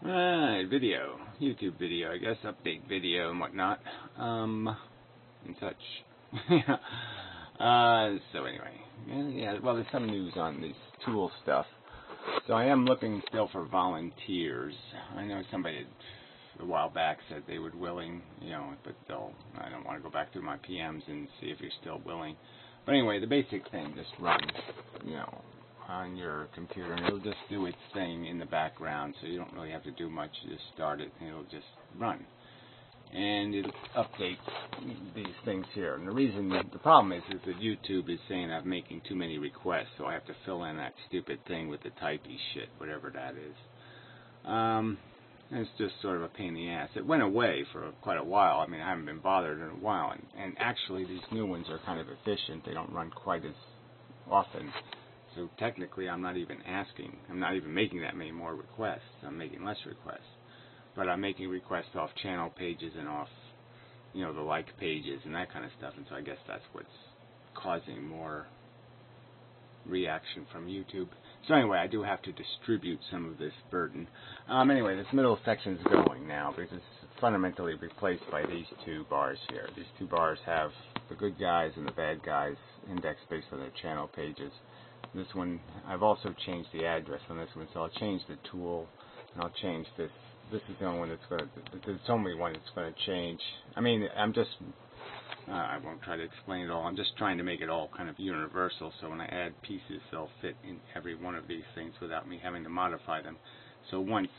Alright, video. YouTube video, I guess, update video and whatnot. And such. So anyway. Yeah, well, there's some news on this tool stuff. So I am looking still for volunteers. I know somebody a while back said they would willing, but I don't want to go back through my PMs and see if you're still willing. But anyway, the basic thing just runs, on your computer, and it'll just do its thing in the background, so you don't really have to do much. You just start it, and it'll just run. And it updates these things here. And the problem is that YouTube is saying I'm making too many requests, so I have to fill in that stupid thing with the typey shit, whatever that is. And it's just sort of a pain in the ass. It went away for quite a while. I mean, I haven't been bothered in a while. And actually, these new ones are kind of efficient. They don't run quite as often. So technically, I'm not even making that many more requests. I'm making less requests. But I'm making requests off channel pages and off, the like pages and that kind of stuff. And so I guess that's what's causing more reaction from YouTube. So anyway, I do have to distribute some of this burden. Anyway, this middle section is going now because it's fundamentally replaced by these two bars here. These two bars have the good guys and the bad guys indexed based on their channel pages. This one, I've also changed the address on this one, so I'll change the tool, and I'll change this. This is the only one that's going to change. I mean, I won't try to explain it all. I'm just trying to make it all kind of universal, so when I add pieces, they'll fit in every one of these things without me having to modify them. So once,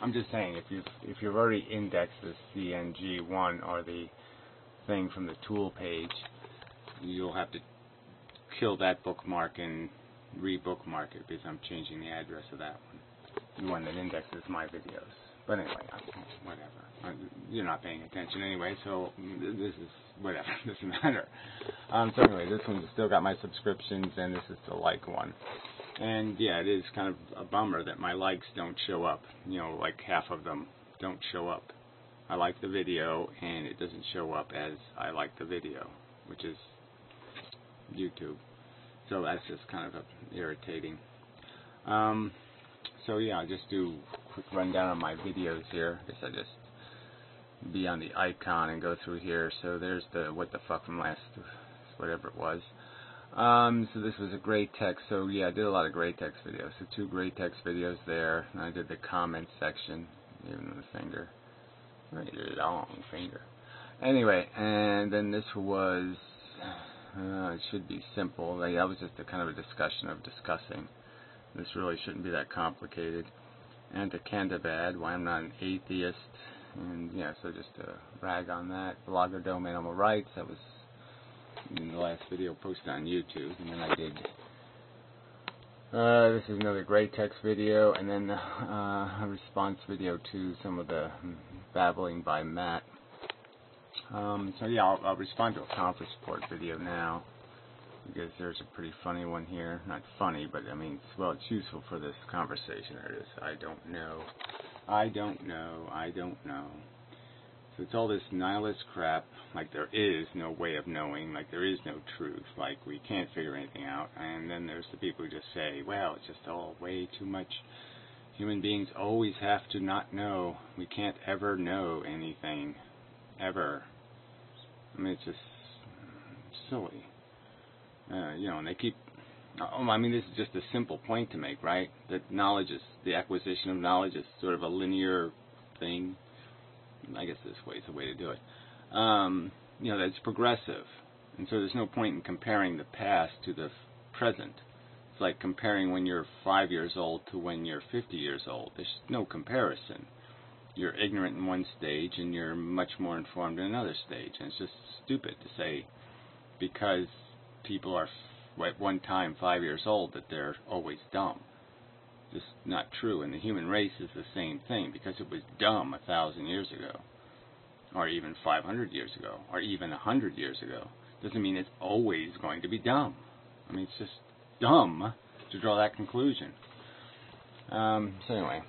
I'm just saying, if you've already indexed this CNG1 or the thing from the tool page, you'll have to kill that bookmark and re-bookmark it because I'm changing the address of that one. The one that indexes my videos. But anyway, whatever. You're not paying attention anyway, so this is whatever. It doesn't matter. So anyway, this one's still got my subscriptions, and this is the like one. And yeah, it is kind of a bummer that my likes don't show up. Like half of them don't show up. I like the video, and it doesn't show up as I like the video, which is YouTube. So that's just kind of irritating. So yeah, I'll just do a quick rundown on my videos here. I guess I just be on the icon and go through here. So there's the what the fuck from last, whatever it was. So this was a gray text. So yeah, I did a lot of gray text videos. So 2 gray text videos there. And I did the comment section, even the finger, very long finger. Anyway, and then this was. It should be simple. That was just a kind of a discussion of discussing. This really shouldn't be that complicated. And to Candabad, why I'm not an atheist. And yeah, so just to rag on that. Blogger Dome Animal Rights, that was in the last video posted on YouTube. And then I did, this is another gray text video. And then a response video to some of the babbling by Matt. So yeah, I'll respond to a conference report video now, because there's a pretty funny one here. Not funny, but I mean, it's useful for this conversation. There it is. I don't know. So it's all this nihilist crap, like there is no way of knowing, like there is no truth, like we can't figure anything out. And then there's the people who just say, well, it's just all way too much. Human beings always have to not know. We can't ever know anything. Ever. I mean, it's just silly. And they keep, this is just a simple point to make, right? That the acquisition of knowledge is sort of a linear thing. I guess this way is the way to do it. That it's progressive. And so there's no point in comparing the past to the present. It's like comparing when you're 5 years old to when you're 50 years old. There's no comparison. You're ignorant in one stage and you're much more informed in another stage. And it's just stupid to say because people are at one time 5 years old that they're always dumb. Just not true. And the human race is the same thing. Because it was dumb 1,000 years ago, or even 500 years ago, or even 100 years ago, doesn't mean it's always going to be dumb. I mean, it's just dumb to draw that conclusion. So anyway,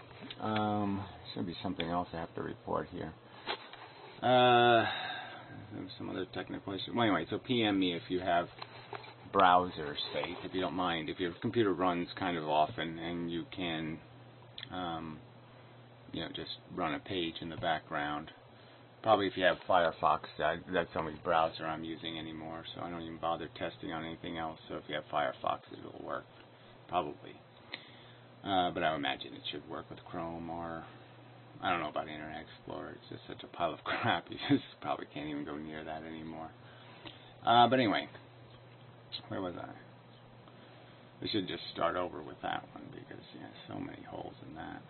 should be something else I have to report here. Some other technical issue. Well, anyway, so PM me if you have browser space, if you don't mind. If your computer runs kind of often and you can you know, just run a page in the background. Probably if you have Firefox, that's the only browser I'm using anymore, so I don't even bother testing on anything else. So if you have Firefox, it'll work, probably. But I imagine it should work with Chrome, or I don't know about Internet Explorer. It's just such a pile of crap. You just probably can't even go near that anymore. But anyway, where was I? We should just start over with that one because so many holes in that.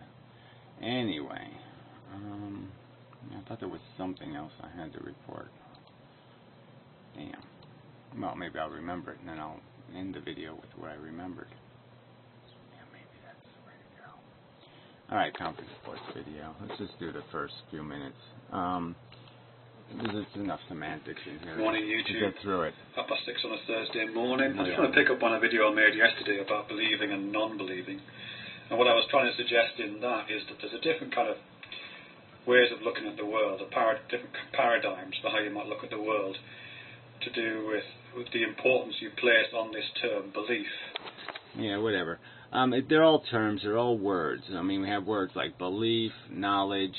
Anyway, I thought there was something else I had to report. Damn. Well, maybe I'll remember it and then I'll end the video with what I remembered. Yeah, maybe that's the way to go. Alright, conference reports video. Let's just do the first few minutes. There's enough semantics in here Morning, YouTube. to get through it. 6:30 on a Thursday morning. I just want to pick up on a video I made yesterday about believing and non-believing. And what I was trying to suggest in that is that there's a different kind of ways of looking at the world, different paradigms for how you might look at the world, to do with the importance you place on this term, belief. Yeah, whatever. They're all terms, they're all words. I mean, we have words like belief, knowledge,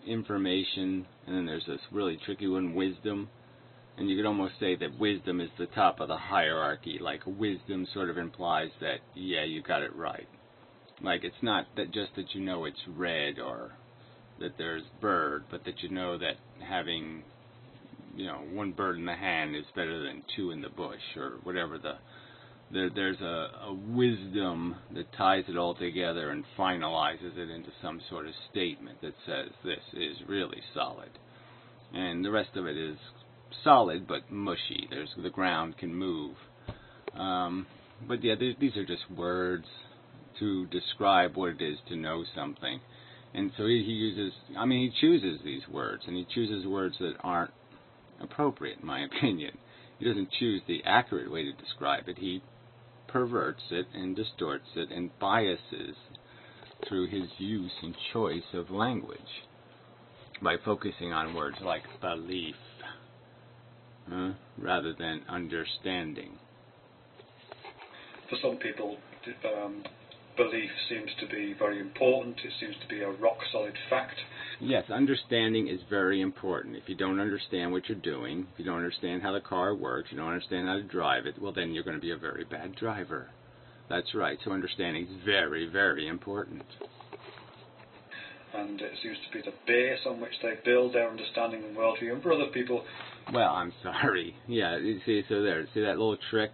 information, and then there's this really tricky one, wisdom. And you could almost say that wisdom is the top of the hierarchy. Like, wisdom sort of implies that, yeah, you got it right. Like, it's not that just that you know it's red or that there's bird, but that you know that having, one bird in the hand is better than two in the bush, or whatever there's a wisdom that ties it all together and finalizes it into some sort of statement that says this is really solid. And the rest of it is solid but mushy. The ground can move. But yeah, these are just words to describe what it is to know something. And so he chooses these words, and he chooses words that aren't appropriate, in my opinion. He doesn't choose the accurate way to describe it. He perverts it and distorts it and biases through his use and choice of language by focusing on words like belief rather than understanding. For some people, belief seems to be very important. It seems to be a rock-solid fact. Yes, understanding is very important. If you don't understand what you're doing, if you don't understand how the car works, you don't understand how to drive it, well, then you're going to be a very bad driver. That's right. So understanding is very, very important. And it seems to be the base on which they build their understanding and worldview. And for other people... Well, I'm sorry. Yeah, you see that little trick?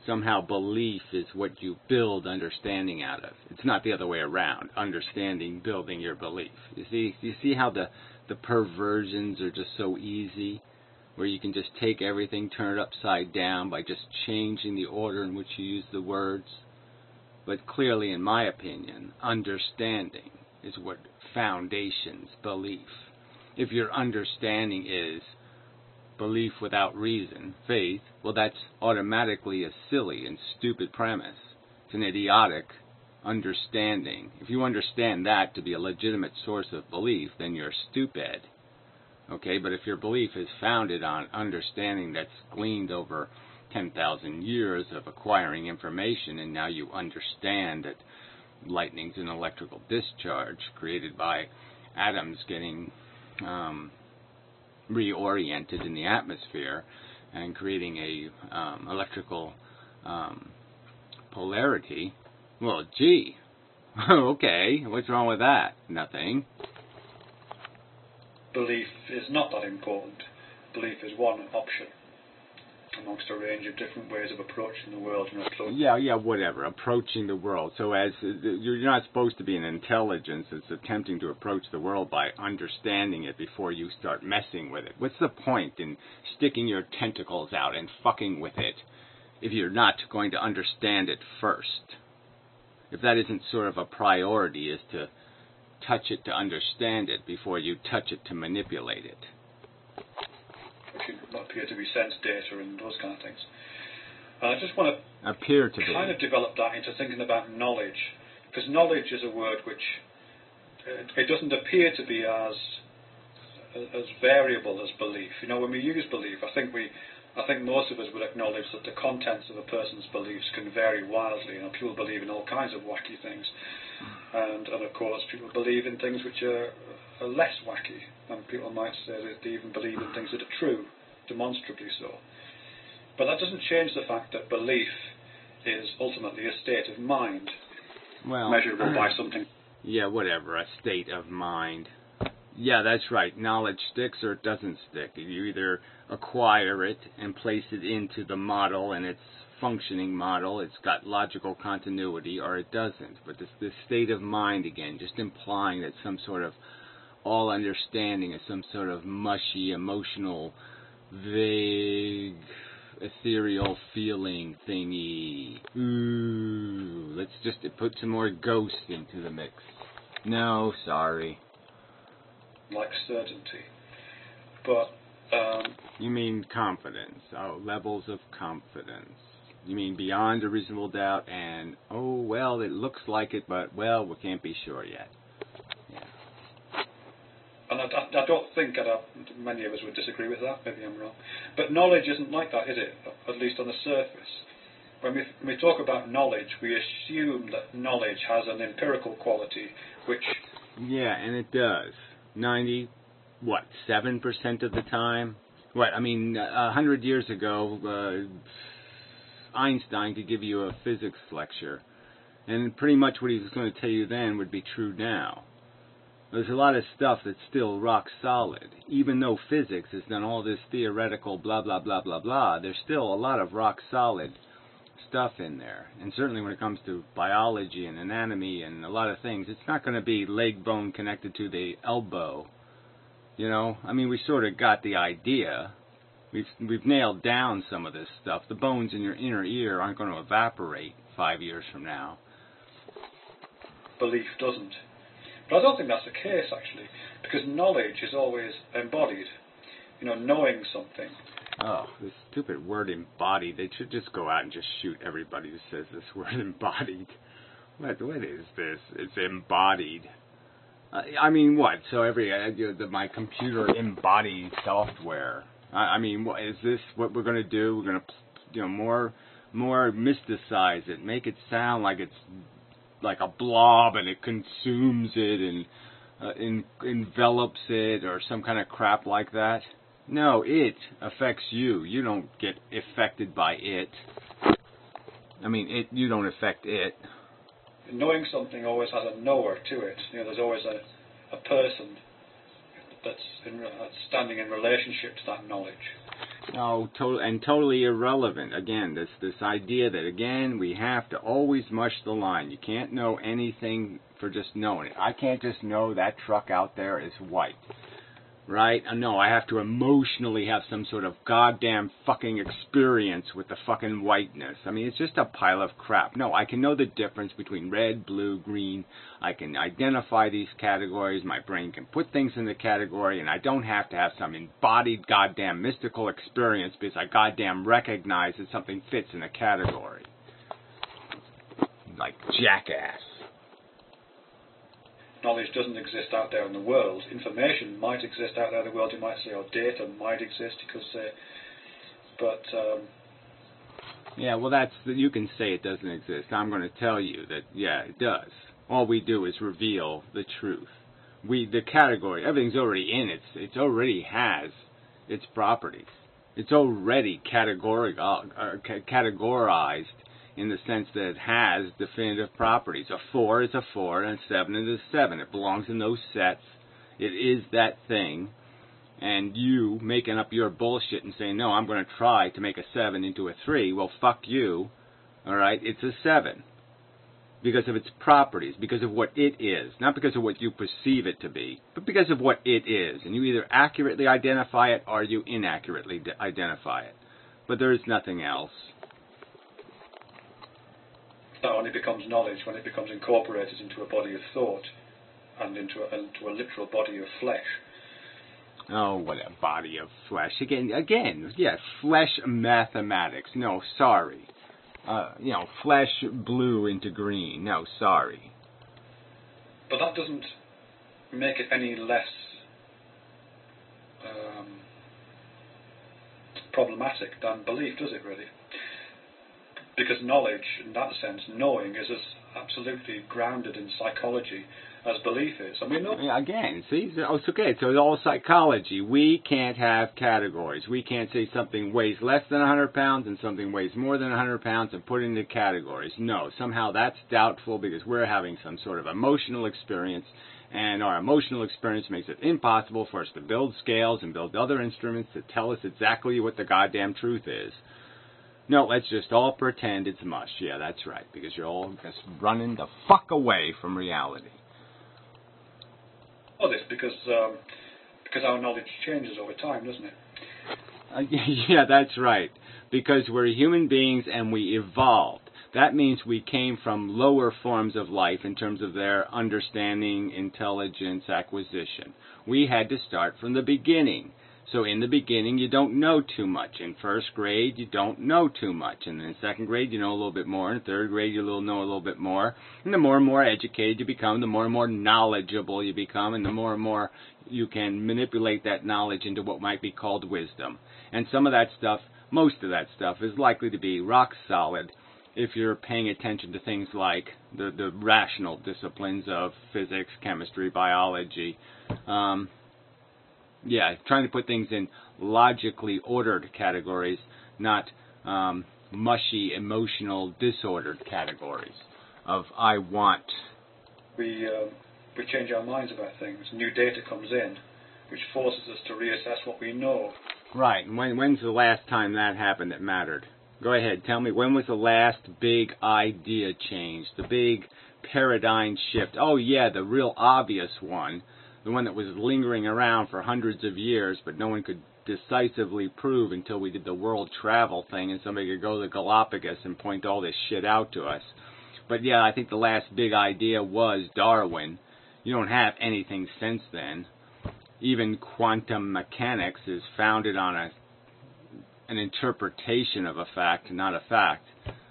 Somehow belief is what you build understanding out of. It's not the other way around. Understanding, building your belief. You see how the perversions are just so easy? Where you can just take everything, turn it upside down by just changing the order in which you use the words. But clearly, in my opinion, understanding is what foundations belief. If your understanding is belief without reason, faith, well, that's automatically a silly and stupid premise. It's an idiotic understanding. If you understand that to be a legitimate source of belief, then you're stupid. Okay, but if your belief is founded on understanding that's gleaned over 10,000 years of acquiring information, and now you understand that lightning's an electrical discharge created by atoms getting reoriented in the atmosphere and creating a electrical polarity. Well, gee, okay, what's wrong with that? Nothing. Belief is not that important. Belief is one option amongst a range of different ways of approaching the world. Yeah, whatever. Approaching the world. So you're not supposed to be an intelligence that's attempting to approach the world by understanding it before you start messing with it. What's the point in sticking your tentacles out and fucking with it if you're not going to understand it first? If that isn't sort of a priority, is to touch it to understand it before you touch it to manipulate it. Which appear to be sense data and those kind of things. And I just want to kind of develop that into thinking about knowledge, because knowledge is a word which it doesn't appear to be as variable as belief. When we use belief, I think we I think most of us would acknowledge that the contents of a person's beliefs can vary wildly. People believe in all kinds of wacky things. And of course, people believe in things which are less wacky. And people might say that they even believe in things that are true, demonstrably so. But that doesn't change the fact that belief is ultimately a state of mind, measurable by something. Yeah, whatever, a state of mind. Yeah, that's right. Knowledge sticks or it doesn't stick. You either acquire it and place it into the model and its functioning model, it's got logical continuity, or it doesn't. But this state of mind, again, just implying that some sort of all-understanding is some sort of mushy, emotional, vague, ethereal feeling thingy. Ooh, let's just put some more ghost into the mix. No, sorry. Like certainty. But you mean confidence. Oh, levels of confidence. You mean beyond a reasonable doubt and, oh, well, it looks like it, but, well, we can't be sure yet. Yeah. And I don't think many of us would disagree with that. Maybe I'm wrong. But knowledge isn't like that, is it? At least on the surface. When we talk about knowledge, we assume that knowledge has an empirical quality, which... Yeah, and it does. 7% of the time? 100 years ago, Einstein could give you a physics lecture, and pretty much what he was going to tell you then would be true now. There's a lot of stuff that's still rock solid. Even though physics has done all this theoretical blah, blah, blah, blah, blah, there's still a lot of rock solid stuff in there. And certainly when it comes to biology and anatomy and a lot of things, it's not going to be leg bone connected to the elbow. You know, we sort of got the idea. We've nailed down some of this stuff. The bones in your inner ear aren't going to evaporate 5 years from now. Belief doesn't. But I don't think that's the case, actually, because knowledge is always embodied. Knowing something. Oh, this stupid word embodied. They should just go out and just shoot everybody who says this word embodied. What is this? It's embodied. What? So my computer embodies software. What is this? What we're going to do? We're going to, more mysticize it, make it sound like it's like a blob and it consumes it and envelops it or some kind of crap like that. No, it affects you. You don't get affected by it. You don't affect it. Knowing something always has a knower to it. There's always a person that's standing in relationship to that knowledge. No, totally irrelevant. Again, this idea that, again, we have to always mush the line. You can't know anything for just knowing it. I can't just know that truck out there is white. Right? No, I have to emotionally have some sort of goddamn fucking experience with the fucking whiteness. It's just a pile of crap. No, I can know the difference between red, blue, green. I can identify these categories. My brain can put things in the category, and I don't have to have some embodied goddamn mystical experience because I goddamn recognize that something fits in a category. Like jackass. Knowledge doesn't exist out there in the world. Information might exist out there in the world, you might say, or data might exist, you could say. But yeah, well, you can say it doesn't exist. I'm going to tell you that, yeah, it does. All we do is reveal the truth. The category, everything's already in it. It already has its properties. It's already categorized in the sense that it has definitive properties. A 4 is a 4, and a 7 is a 7. It belongs in those sets. It is that thing. And you making up your bullshit and saying, no, I'm going to try to make a 7 into a 3. Well, fuck you. All right? It's a 7. Because of its properties, because of what it is. Not because of what you perceive it to be, but because of what it is. And you either accurately identify it or you inaccurately identify it. But there is nothing else. That only becomes knowledge when it becomes incorporated into a body of thought and into a literal body of flesh. Oh, what a body of flesh. Again, yeah, flesh mathematics. No, sorry. Flesh blue into green. No, sorry. But that doesn't make it any less problematic than belief, does it really? Because knowledge, in that sense, knowing, is as absolutely grounded in psychology as belief is. I mean, no. Yeah, again, see, it's okay. So it's all psychology. We can't have categories. We can't say something weighs less than 100 pounds and something weighs more than 100 pounds and put it into categories. No, somehow that's doubtful because we're having some sort of emotional experience, and our emotional experience makes it impossible for us to build scales and build other instruments to tell us exactly what the goddamn truth is. No, let's just all pretend it's mush. Yeah, that's right, because you're all just running the fuck away from reality. Oh, this because our knowledge changes over time, doesn't it? Yeah, that's right. Because we're human beings and we evolved. That means we came from lower forms of life in terms of their understanding, intelligence, acquisition. We had to start from the beginning. So in the beginning, you don't know too much. In first grade, you don't know too much. And in second grade, you know a little bit more. In third grade, you know a little bit more. And the more and more educated you become, the more and more knowledgeable you become, and the more you can manipulate that knowledge into what might be called wisdom. And some of that stuff, most of that stuff, is likely to be rock solid if you're paying attention to things like the rational disciplines of physics, chemistry, biology, yeah, trying to put things in logically ordered categories, not mushy, emotional, disordered categories of I want. We change our minds about things. New data comes in, which forces us to reassess what we know. Right. And when's the last time that happened that mattered? Go ahead. Tell me, when was the last big idea change, the big paradigm shift? Oh, yeah, the real obvious one. The one that was lingering around for hundreds of years, but no one could decisively prove until we did the world travel thing and somebody could go to the Galapagos and point all this shit out to us. But yeah, I think the last big idea was Darwin. You don't have anything since then. Even quantum mechanics is founded on an interpretation of a fact, not a fact.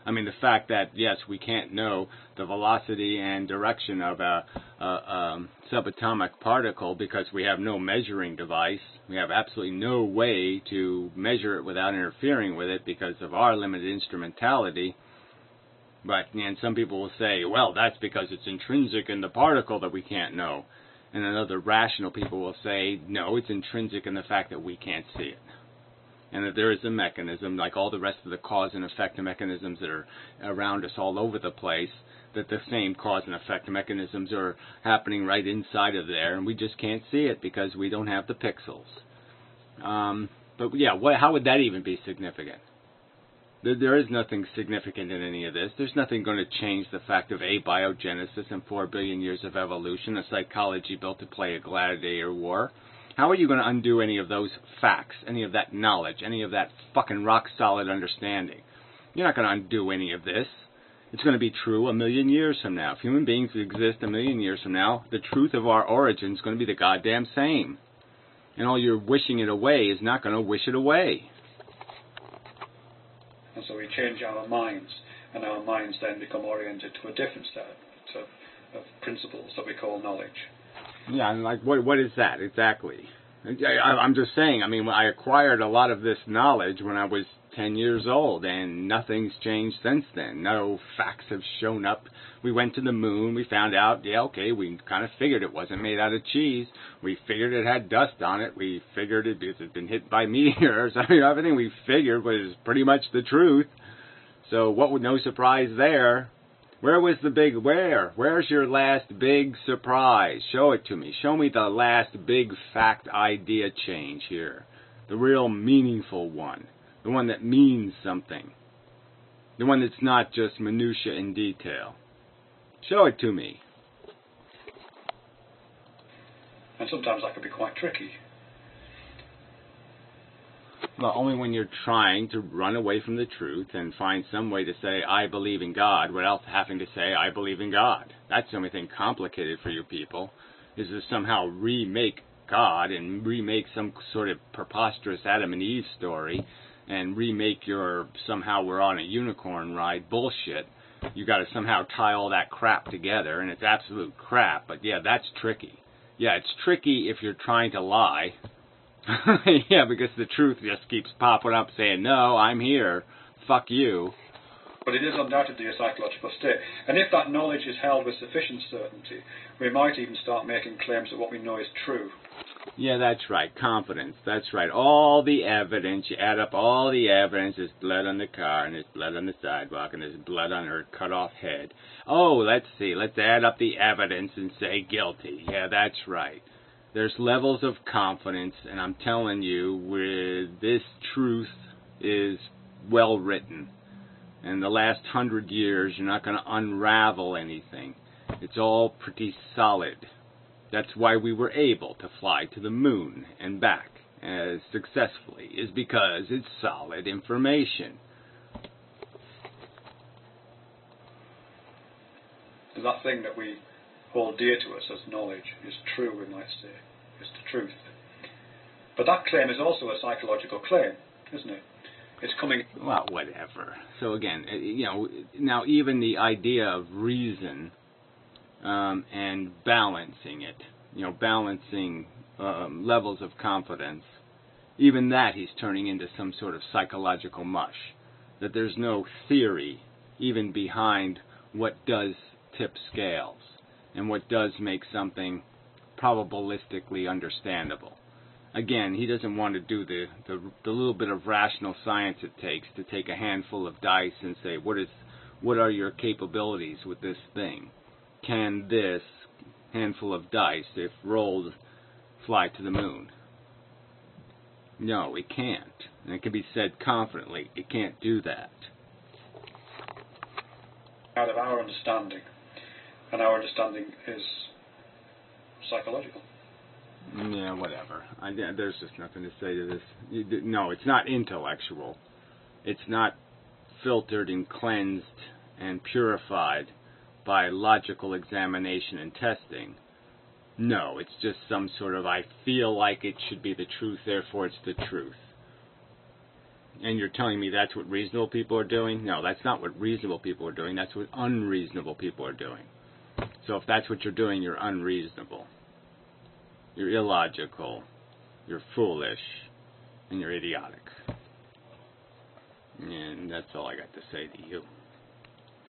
I mean, the fact that, yes, we can't know the velocity and direction of a subatomic particle because we have no measuring device. We have absolutely no way to measure it without interfering with it because of our limited instrumentality. But, and some people will say, well, that's because it's intrinsic in the particle that we can't know. And then other rational people will say, no, it's intrinsic in the fact that we can't see it. And that there is a mechanism, like all the rest of the cause and effect mechanisms that are around us all over the place, that the same cause and effect mechanisms are happening right inside of there, and we just can't see it because we don't have the pixels. But yeah, how would that even be significant? There is nothing significant in any of this. There's nothing going to change the fact of abiogenesis and 4 billion years of evolution, a psychology built to play a gladiator war. How are you going to undo any of those facts, any of that knowledge, any of that fucking rock-solid understanding? You're not going to undo any of this. It's going to be true a million years from now. If human beings exist a million years from now, the truth of our origin is going to be the goddamn same. And all your wishing it away is not going to wish it away. And so we change our minds, and our minds then become oriented to a different set of principles that we call knowledge. Yeah, and like, what is that exactly? I'm just saying, I mean, I acquired a lot of this knowledge when I was 10 years old, and nothing's changed since then. No facts have shown up. We went to the moon, we found out, yeah, okay, we kind of figured it wasn't made out of cheese. We figured it had dust on it. We figured it because it'd been hit by meteors. I mean, everything we figured was pretty much the truth. So no surprise there. Where was the big, where's your last big surprise? Show it to me. Show me the last big fact idea change here. The real meaningful one. The one that means something. The one that's not just minutia in detail. Show it to me. And sometimes that can be quite tricky. Well, only when you're trying to run away from the truth and find some way to say, I believe in God, without having to say, I believe in God. That's the only thing complicated for you people, is to somehow remake God and remake some sort of preposterous Adam and Eve story and remake your somehow we're on a unicorn ride bullshit. You got to somehow tie all that crap together, and it's absolute crap. But yeah, that's tricky. Yeah, it's tricky if you're trying to lie. Yeah, because the truth just keeps popping up saying, no, I'm here, fuck you. But it is undoubtedly a psychological state. And if that knowledge is held with sufficient certainty, we might even start making claims that what we know is true. Yeah, that's right. Confidence. That's right. All the evidence, you add up all the evidence, there's blood on the car, and there's blood on the sidewalk, and there's blood on her cut-off head. Oh, let's see. Let's add up the evidence and say guilty. Yeah, that's right. There's levels of confidence, and I'm telling you, this truth is well written. In the last 100 years, you're not going to unravel anything. It's all pretty solid. That's why we were able to fly to the moon and back as successfully, is because it's solid information. That thing that we hold dear to us as knowledge is true, we might say, is the truth. But that claim is also a psychological claim, isn't it? It's coming... Well, whatever. So again, now even the idea of reason and balancing it, balancing levels of confidence, even that he's turning into some sort of psychological mush. That there's no theory even behind what does tip scales and what does make something probabilistically understandable. Again, he doesn't want to do the little bit of rational science it takes to take a handful of dice and say, what are your capabilities with this thing? Can this handful of dice, if rolled, fly to the moon? No, it can't. And it can be said confidently, it can't do that. Out of our understanding, and our understanding is psychological. Yeah, whatever. There's just nothing to say to this. No, it's not intellectual. It's not filtered and cleansed and purified by logical examination and testing. No, it's just some sort of, I feel like it should be the truth, therefore it's the truth. And you're telling me that's what reasonable people are doing? No, that's not what reasonable people are doing. That's what unreasonable people are doing. So if that's what you're doing, you're unreasonable. You're illogical, you're foolish, and you're idiotic. And that's all I got to say to you.